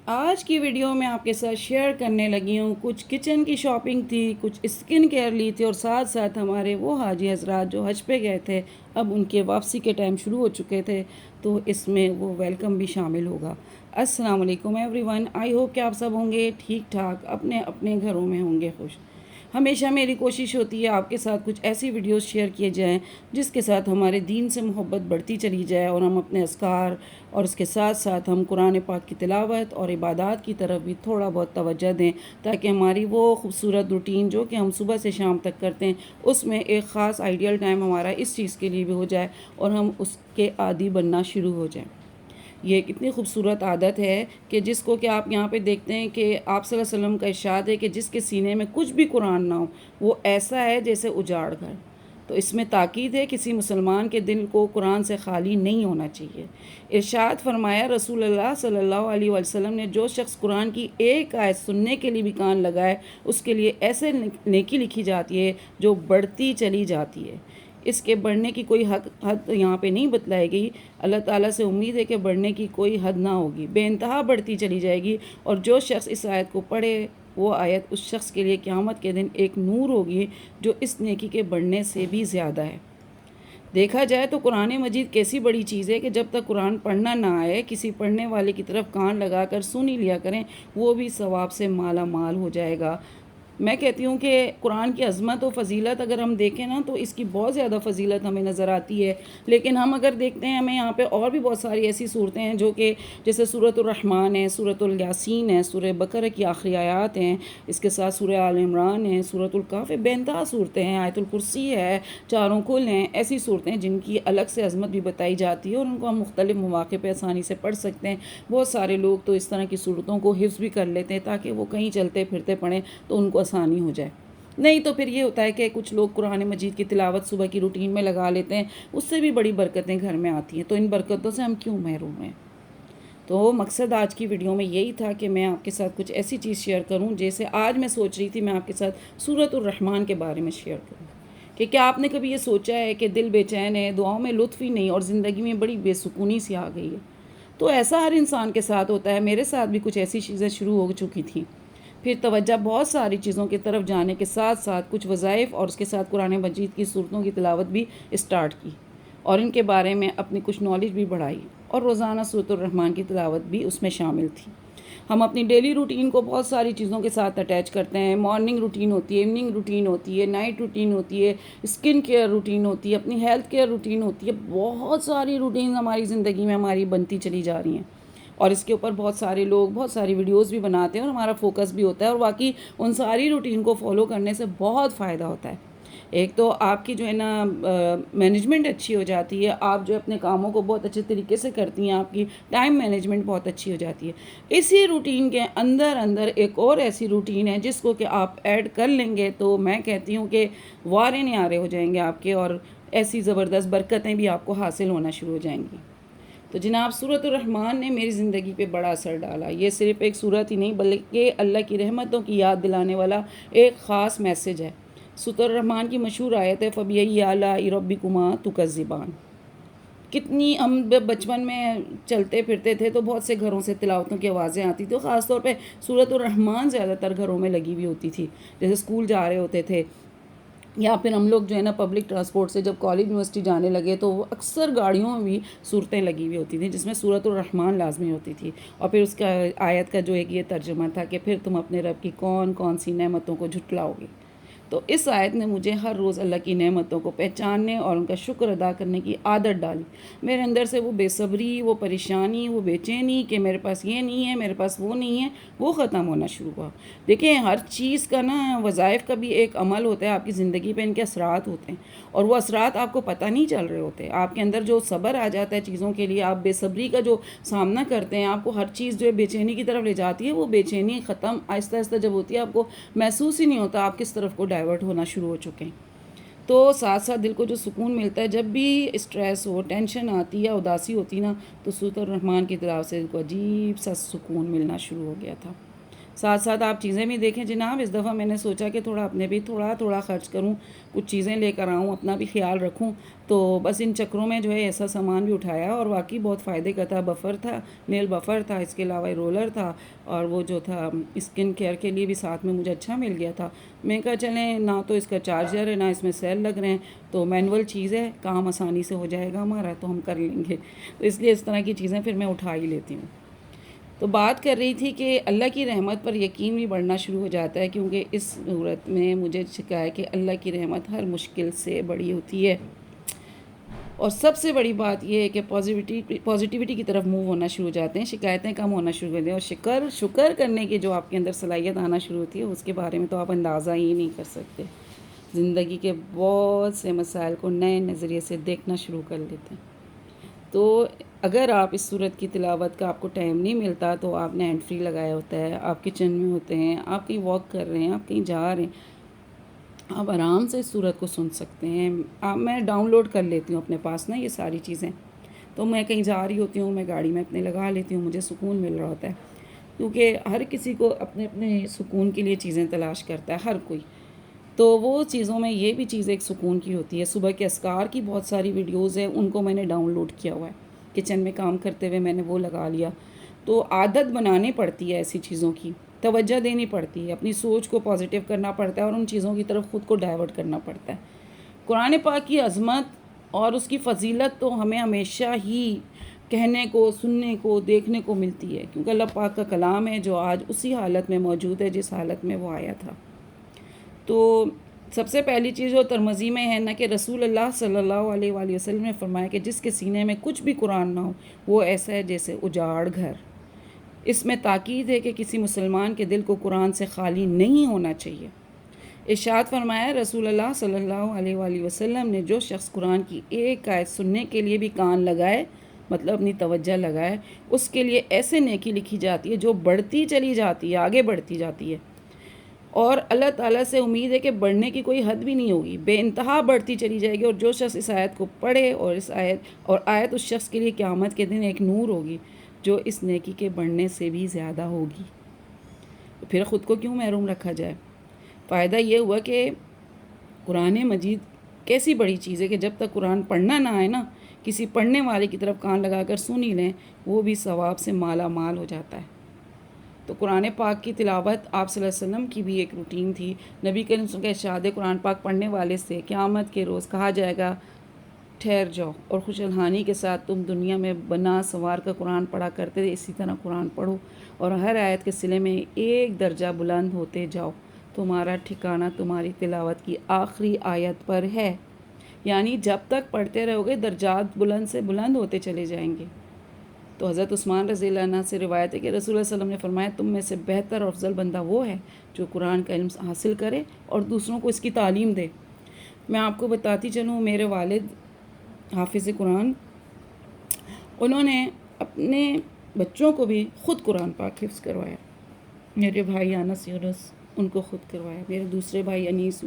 آج کی ویڈیو میں آپ کے ساتھ شیئر کرنے لگی ہوں، کچھ کچن کی شاپنگ تھی، کچھ اسکن کیئر لی تھی، اور ساتھ ساتھ ہمارے وہ حاجی حضرات جو حج پہ گئے تھے اب ان کے واپسی کے ٹائم شروع ہو چکے تھے، تو اس میں وہ ویلکم بھی شامل ہوگا۔ السلام علیکم ایوری ون، آئی ہوپ کہ آپ سب ہوں گے ٹھیک ٹھاک، اپنے اپنے گھروں میں ہوں گے خوش۔ ہمیشہ میری کوشش ہوتی ہے آپ کے ساتھ کچھ ایسی ویڈیوز شیئر کیے جائیں جس کے ساتھ ہمارے دین سے محبت بڑھتی چلی جائے، اور ہم اپنے اذکار اور اس کے ساتھ ساتھ ہم قرآن پاک کی تلاوت اور عبادات کی طرف بھی تھوڑا بہت توجہ دیں، تاکہ ہماری وہ خوبصورت روٹین جو کہ ہم صبح سے شام تک کرتے ہیں اس میں ایک خاص آئیڈیل ٹائم ہمارا اس چیز کے لیے بھی ہو جائے اور ہم اس کے عادی بننا شروع ہو جائیں۔ یہ ایک اتنی خوبصورت عادت ہے کہ جس کو کہ آپ یہاں پہ دیکھتے ہیں کہ آپ صلی اللہ علیہ وسلم کا ارشاد ہے کہ جس کے سینے میں کچھ بھی قرآن نہ ہو وہ ایسا ہے جیسے اجاڑ گھر۔ تو اس میں تاکید ہے کسی مسلمان کے دل کو قرآن سے خالی نہیں ہونا چاہیے۔ ارشاد فرمایا رسول اللہ صلی اللہ علیہ وسلم نے، جو شخص قرآن کی ایک آیت سننے کے لیے بھی کان لگائے اس کے لیے ایسے نیکی لکھی جاتی ہے جو بڑھتی چلی جاتی ہے۔ اس کے بڑھنے کی کوئی حد یہاں پہ نہیں بتلائی گئی۔ اللہ تعالیٰ سے امید ہے کہ بڑھنے کی کوئی حد نہ ہوگی، بے انتہا بڑھتی چلی جائے گی، اور جو شخص اس آیت کو پڑھے وہ آیت اس شخص کے لیے قیامت کے دن ایک نور ہوگی جو اس نیکی کے بڑھنے سے بھی زیادہ ہے۔ دیکھا جائے تو قرآن مجید کیسی بڑی چیز ہے کہ جب تک قرآن پڑھنا نہ آئے کسی پڑھنے والے کی طرف کان لگا کر سن ہی لیا کریں، وہ بھی ثواب سے مالا مال ہو جائے گا۔ میں کہتی ہوں کہ قرآن کی عظمت و فضیلت اگر ہم دیکھیں نا تو اس کی بہت زیادہ فضیلت ہمیں نظر آتی ہے، لیکن ہم اگر دیکھتے ہیں ہمیں یہاں پہ اور بھی بہت ساری ایسی صورتیں ہیں جو کہ جیسے سورۃ الرحمن ہے، سورۃ الیاسین ہے، سورہ بقرہ کی آخری آیات ہیں، اس کے ساتھ سورہ آل عمران ہے، سورۃ الکہف ہے، بے انتہا صورتیں ہیں، آیت الکرسی ہے، چاروں کل ہیں، ایسی صورتیں جن کی الگ سے عظمت بھی بتائی جاتی ہے اور ان کو ہم مختلف مواقع پہ آسانی سے پڑھ سکتے ہیں۔ بہت سارے لوگ تو اس طرح کی صورتوں کو حفظ بھی کر لیتے ہیں تاکہ وہ کہیں چلتے پھرتے پڑھیں تو ان کو آسانی ہو جائے۔ نہیں تو پھر یہ ہوتا ہے کہ کچھ لوگ قرآن مجید کی تلاوت صبح کی روٹین میں لگا لیتے ہیں، اس سے بھی بڑی برکتیں گھر میں آتی ہیں، تو ان برکتوں سے ہم کیوں محروم ہیں؟ تو مقصد آج کی ویڈیو میں یہی تھا کہ میں آپ کے ساتھ کچھ ایسی چیز شیئر کروں، جیسے آج میں سوچ رہی تھی میں آپ کے ساتھ سورۃ الرحمن کے بارے میں شیئر کروں کہ کیا آپ نے کبھی یہ سوچا ہے کہ دل بے چین ہے، دعاؤں میں لطف ہی نہیں، اور زندگی میں بڑی بے سکونی سی آ گئی ہے۔ تو ایسا ہر انسان کے ساتھ ہوتا ہے، میرے ساتھ بھی کچھ ایسی چیزیں شروع ہو چکی تھیں۔ پھر توجہ بہت ساری چیزوں کی طرف جانے کے ساتھ ساتھ کچھ وظائف اور اس کے ساتھ قرآن مجید کی صورتوں کی تلاوت بھی اسٹارٹ کی، اور ان کے بارے میں اپنی کچھ نالج بھی بڑھائی، اور روزانہ سورۃ الرحمن کی تلاوت بھی اس میں شامل تھی۔ ہم اپنی ڈیلی روٹین کو بہت ساری چیزوں کے ساتھ اٹیچ کرتے ہیں، مارننگ روٹین ہوتی ہے، ایوننگ روٹین ہوتی ہے، نائٹ روٹین ہوتی ہے، اسکن کیئر روٹین ہوتی ہے، اپنی ہیلتھ کیئر روٹین ہوتی ہے، بہت ساری روٹین ہماری زندگی میں ہماری بنتی چلی جا رہی ہیں، اور اس کے اوپر بہت سارے لوگ بہت ساری ویڈیوز بھی بناتے ہیں اور ہمارا فوکس بھی ہوتا ہے، اور واقعی ان ساری روٹین کو فالو کرنے سے بہت فائدہ ہوتا ہے۔ ایک تو آپ کی جو ہے نا مینجمنٹ اچھی ہو جاتی ہے، آپ جو اپنے کاموں کو بہت اچھے طریقے سے کرتی ہیں، آپ کی ٹائم مینجمنٹ بہت اچھی ہو جاتی ہے۔ اسی روٹین کے اندر اندر ایک اور ایسی روٹین ہے جس کو کہ آپ ایڈ کر لیں گے تو میں کہتی ہوں کہ وارے نیارے ہو جائیں گے آپ کے، اور ایسی زبردست برکتیں بھی آپ کو حاصل ہونا شروع ہو جائیں گی۔ تو جناب سورۃ الرحمن نے میری زندگی پہ بڑا اثر ڈالا۔ یہ صرف ایک سورت ہی نہیں بلکہ اللہ کی رحمتوں کی یاد دلانے والا ایک خاص میسج ہے۔ سورۃ الرحمن کی مشہور آیت ہے فَبِأَيِّ آلَاءِ رَبِّكُمَا تُكَذِّبَانِ۔ کتنی ہم بچپن میں چلتے پھرتے تھے تو بہت سے گھروں سے تلاوتوں کی آوازیں آتی تھیں، خاص طور پہ سورۃ الرحمن زیادہ تر گھروں میں لگی ہوئی ہوتی تھی، جیسے اسکول جا رہے ہوتے تھے، یا پھر ہم لوگ جو ہے نا پبلک ٹرانسپورٹ سے جب کالج یونیورسٹی جانے لگے تو اکثر گاڑیوں میں بھی صورتیں لگی ہوئی ہوتی تھیں جس میں سورۃ الرحمن لازمی ہوتی تھی، اور پھر اس کا آیت کا جو ایک یہ ترجمہ تھا کہ پھر تم اپنے رب کی کون کون سی نعمتوں کو جھٹلاؤ گے۔ تو اس آیت نے مجھے ہر روز اللہ کی نعمتوں کو پہچاننے اور ان کا شکر ادا کرنے کی عادت ڈالی۔ میرے اندر سے وہ بے صبری، وہ پریشانی، وہ بے چینی کہ میرے پاس یہ نہیں ہے، میرے پاس وہ نہیں ہے، وہ ختم ہونا شروع ہوا۔ دیکھیں ہر چیز کا نا وظائف کا بھی ایک عمل ہوتا ہے، آپ کی زندگی پہ ان کے اثرات ہوتے ہیں، اور وہ اثرات آپ کو پتہ نہیں چل رہے ہوتے۔ آپ کے اندر جو صبر آ جاتا ہے چیزوں کے لیے، آپ بے صبری کا جو سامنا کرتے ہیں، آپ کو ہر چیز جو ہے بے چینی کی طرف لے جاتی ہے، وہ بے چینی ختم آہستہ آہستہ جب ہوتی ہے آپ کو محسوس ہی نہیں ہوتا آپ کس طرف کو ڈائیورٹ ہونا شروع ہو چکے ہیں۔ تو ساتھ ساتھ دل کو جو سکون ملتا ہے جب بھی اسٹریس ہو، ٹینشن آتی یا اداسی ہوتی نا، تو سورۃ الرحمن کی تلاوت سے دل کو عجیب سا سکون ملنا شروع ہو گیا تھا۔ ساتھ ساتھ آپ چیزیں بھی دیکھیں جناب. اس دفعہ میں نے سوچا کہ تھوڑا اپنے بھی تھوڑا خرچ کروں, کچھ چیزیں لے کر آؤں, اپنا بھی خیال رکھوں. تو بس ان چکروں میں جو ہے ایسا سامان بھی اٹھایا, اور واقعی بہت فائدے کا تھا. بفر تھا, نیل بفر تھا, اس کے علاوہ رولر تھا, اور وہ جو تھا اسکن کیئر کے لیے بھی ساتھ میں مجھے اچھا مل گیا تھا. میں کہا چلیں, نہ تو اس کا چارجر ہے نہ اس میں سیل لگ رہے ہیں, تو مینول چیز ہے, کام آسانی سے ہو جائے گا ہمارا, تو ہم کر لیں گے. تو اس لیے اس طرح کی چیزیں پھر میں اٹھا ہی لیتی ہوں. تو بات کر رہی تھی کہ اللہ کی رحمت پر یقین بھی بڑھنا شروع ہو جاتا ہے, کیونکہ اس صورت میں مجھے سکھا ہے کہ اللہ کی رحمت ہر مشکل سے بڑی ہوتی ہے. اور سب سے بڑی بات یہ ہے کہ پازیٹیوٹی کی طرف موو ہونا شروع ہو جاتے ہیں, شکایتیں کم ہونا شروع ہو جاتی ہیں, اور شکر کرنے کی جو آپ کے اندر صلاحیت آنا شروع ہوتی ہے, اس کے بارے میں تو آپ اندازہ ہی نہیں کر سکتے. زندگی کے بہت سے مسائل کو نئے نظریے سے دیکھنا شروع کر لیتے ہیں. تو اگر آپ اس صورت کی تلاوت کا آپ کو ٹائم نہیں ملتا, تو آپ نے ہینڈ فری لگایا ہوتا ہے, آپ کچن میں ہوتے ہیں, آپ کہیں واک کر رہے ہیں, آپ کہیں جا رہے ہیں, آپ آرام سے اس صورت کو سن سکتے ہیں. میں ڈاؤن لوڈ کر لیتی ہوں اپنے پاس نا یہ ساری چیزیں. تو میں کہیں جا رہی ہوتی ہوں, میں گاڑی میں اپنے لگا لیتی ہوں, مجھے سکون مل رہا ہوتا ہے. کیونکہ ہر کسی کو اپنے اپنے سکون کے لیے چیزیں تلاش کرتا ہے, ہر کوئی. تو وہ چیزوں میں یہ بھی چیز ایک سکون کی ہوتی ہے. صبح کے اذکار کی بہت ساری ویڈیوز ہیں, ان کو میں نے ڈاؤن لوڈ کیا ہوا ہے. کچن میں کام کرتے ہوئے میں نے وہ لگا لیا. تو عادت بنانی پڑتی ہے ایسی چیزوں کی, توجہ دینی پڑتی ہے, اپنی سوچ کو پازیٹیو کرنا پڑتا ہے, اور ان چیزوں کی طرف خود کو ڈائیورٹ کرنا پڑتا ہے. قرآن پاک کی عظمت اور اس کی فضیلت تو ہمیں ہمیشہ ہی کہنے کو, سننے کو, دیکھنے کو ملتی ہے, کیونکہ اللہ پاک کا کلام ہے جو آج اسی حالت میں موجود ہے جس حالت میں وہ آیا تھا. تو سب سے پہلی چیز جو ترمذی میں ہے نا, کہ رسول اللہ صلی اللہ علیہ وآلہ وسلم نے فرمایا کہ جس کے سینے میں کچھ بھی قرآن نہ ہو, وہ ایسا ہے جیسے اجاڑ گھر. اس میں تاکید ہے کہ کسی مسلمان کے دل کو قرآن سے خالی نہیں ہونا چاہیے. ارشاد فرمایا رسول اللہ صلی اللہ علیہ وآلہ وسلم نے, جو شخص قرآن کی ایک آیت سننے کے لیے بھی کان لگائے, مطلب اپنی توجہ لگائے, اس کے لیے ایسے نیکی لکھی جاتی ہے جو بڑھتی چلی جاتی ہے, آگے بڑھتی جاتی ہے. اور اللہ تعالیٰ سے امید ہے کہ بڑھنے کی کوئی حد بھی نہیں ہوگی, بے انتہا بڑھتی چلی جائے گی. اور جو شخص اس آیت کو پڑھے, اور آیت اس شخص کے لیے قیامت کے دن ایک نور ہوگی جو اس نیکی کے بڑھنے سے بھی زیادہ ہوگی. پھر خود کو کیوں محروم رکھا جائے. فائدہ یہ ہوا کہ قرآن مجید کیسی بڑی چیز ہے کہ جب تک قرآن پڑھنا نہ آئے نا, کسی پڑھنے والے کی طرف کان لگا کر سن ہی لیں, وہ بھی ثواب سے مالا مال ہو جاتا ہے. تو قرآن پاک کی تلاوت آپ صلی اللہ علیہ وسلم کی بھی ایک روٹین تھی. نبی کریم صلی اللہ علیہ وسلم کا ارشاد ہے, قرآن پاک پڑھنے والے سے قیامت کے روز کہا جائے گا ٹھہر جاؤ, اور خوش الحانی کے ساتھ تم دنیا میں بنا سوار کا قرآن پڑھا کرتے تھے, اسی طرح قرآن پڑھو, اور ہر آیت کے صلے میں ایک درجہ بلند ہوتے جاؤ. تمہارا ٹھکانہ تمہاری تلاوت کی آخری آیت پر ہے. یعنی جب تک پڑھتے رہو گے درجات بلند سے بلند ہوتے چلے جائیں گے. تو حضرت عثمان رضی اللہ عنہ سے روایت ہے کہ رسول اللہ صلی اللہ علیہ وسلم نے فرمایا, تم میں سے بہتر اور افضل بندہ وہ ہے جو قرآن کا علم حاصل کرے اور دوسروں کو اس کی تعلیم دے. میں آپ کو بتاتی چلوں, میرے والد حافظ قرآن, انہوں نے اپنے بچوں کو بھی خود قرآن پاک حفظ کروایا. میرے بھائی انس یونس, ان کو خود کروایا. میرے دوسرے بھائی انیس,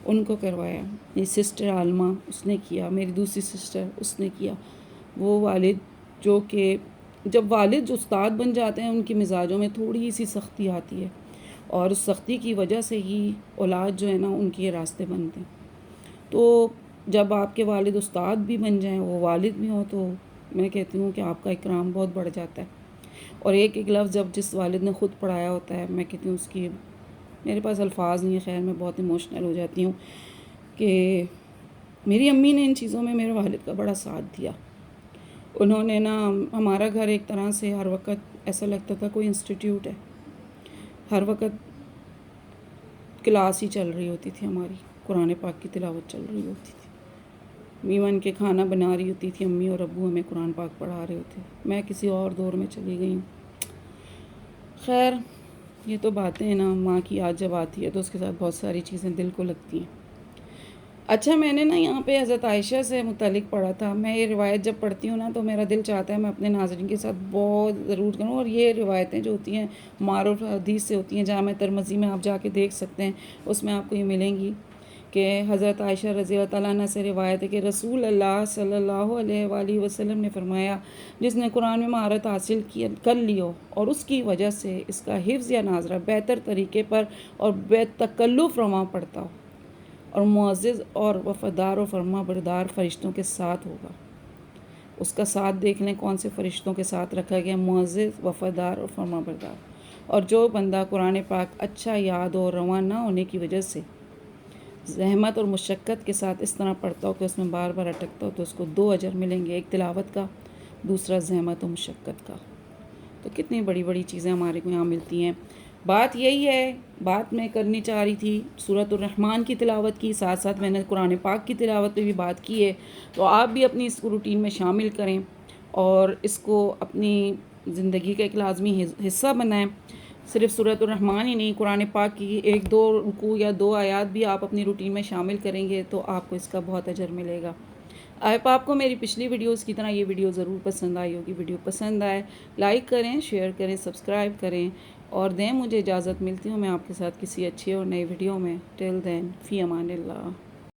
ان کو کروایا. میری سسٹر عالمہ, اس نے کیا. میری دوسری سسٹر, اس نے کیا. وہ والد جو کہ جب والد جو استاد بن جاتے ہیں, ان کی مزاجوں میں تھوڑی سی سختی آتی ہے, اور اس سختی کی وجہ سے ہی اولاد جو ہے نا ان کے راستے بنتے ہیں. تو جب آپ کے والد استاد بھی بن جائیں, وہ والد بھی ہوں, تو میں کہتی ہوں کہ آپ کا اکرام بہت بڑھ جاتا ہے. اور ایک ایک لفظ جب جس والد نے خود پڑھایا ہوتا ہے, میں کہتی ہوں اس کی میرے پاس الفاظ نہیں ہے. خیر, میں بہت ایموشنل ہو جاتی ہوں کہ میری امی نے ان چیزوں میں میرے والد کا بڑا ساتھ دیا. انہوں نے نا, ہمارا گھر ایک طرح سے ہر وقت ایسا لگتا تھا کوئی انسٹیٹیوٹ ہے. ہر وقت کلاس ہی چل رہی ہوتی تھی ہماری, قرآن پاک کی تلاوت چل رہی ہوتی تھی. ایون کے کھانا بنا رہی ہوتی تھی امی, اور ابو ہمیں قرآن پاک پڑھا رہے ہوتے. میں کسی اور دور میں چلی گئی ہوں. خیر, یہ تو باتیں ہیں نا, ماں کی یاد جب آتی ہے تو اس کے ساتھ بہت ساری چیزیں دل کو لگتی ہیں. اچھا, میں نے نا یہاں پہ حضرت عائشہ سے متعلق پڑھا تھا. میں یہ روایت جب پڑھتی ہوں نا, تو میرا دل چاہتا ہے میں اپنے ناظرین کے ساتھ بہت ضرور کروں. اور یہ روایتیں جو ہوتی ہیں معروف حدیث سے ہوتی ہیں, جامع ترمذی میں آپ جا کے دیکھ سکتے ہیں, اس میں آپ کو یہ ملیں گی کہ حضرت عائشہ رضی اللہ تعالیٰ عنہ سے روایت ہے کہ رسول اللہ صلی اللہ علیہ وآلہ وسلم نے فرمایا، جس نے قرآن میں مہارت حاصل کر لی ہو اور اس کی وجہ سے اس کا حفظ یا ناظرہ بہتر طریقے پر اور بے تکلف رواں پڑتا ہو، اور معزز اور وفادار و فرما بردار فرشتوں کے ساتھ ہوگا۔ اس کا ساتھ دیکھ لیں کون سے فرشتوں کے ساتھ رکھا گیا، معزز، وفادار اور فرما بردار۔ اور جو بندہ قرآن پاک اچھا یاد اور رواں نہ ہونے کی وجہ سے زحمت اور مشقت کے ساتھ اس طرح پڑھتا ہو کہ اس میں بار بار اٹکتا ہو، تو اس کو 2 اجر ملیں گے، ایک تلاوت کا، دوسرا زحمت و مشقت کا۔ تو کتنی بڑی بڑی چیزیں ہمارے کو یہاں ملتی ہیں۔ بات یہی ہے، بات میں کرنی چاہ رہی تھی سورۃ الرحمن کی تلاوت کی، ساتھ ساتھ میں نے قرآن پاک کی تلاوت پہ بھی بات کی ہے، تو آپ بھی اپنی اس کو روٹین میں شامل کریں اور اس کو اپنی زندگی کا ایک لازمی حصہ بنائیں۔ صرف سورۃ الرحمن ہی نہیں، قرآن پاک کی 1-2 رکوع یا 2 آیات بھی آپ اپنی روٹین میں شامل کریں گے تو آپ کو اس کا بہت اجر ملے گا۔ آپ کو میری پچھلی ویڈیوز کی طرح یہ ویڈیو ضرور پسند آئی ہوگی۔ ویڈیو پسند آئے لائک کریں، شیئر کریں، سبسکرائب کریں اور دیں مجھے اجازت۔ ملتی ہوں میں آپ کے ساتھ کسی اچھے اور نئے ویڈیو میں۔ ٹل دین، فی امان اللہ۔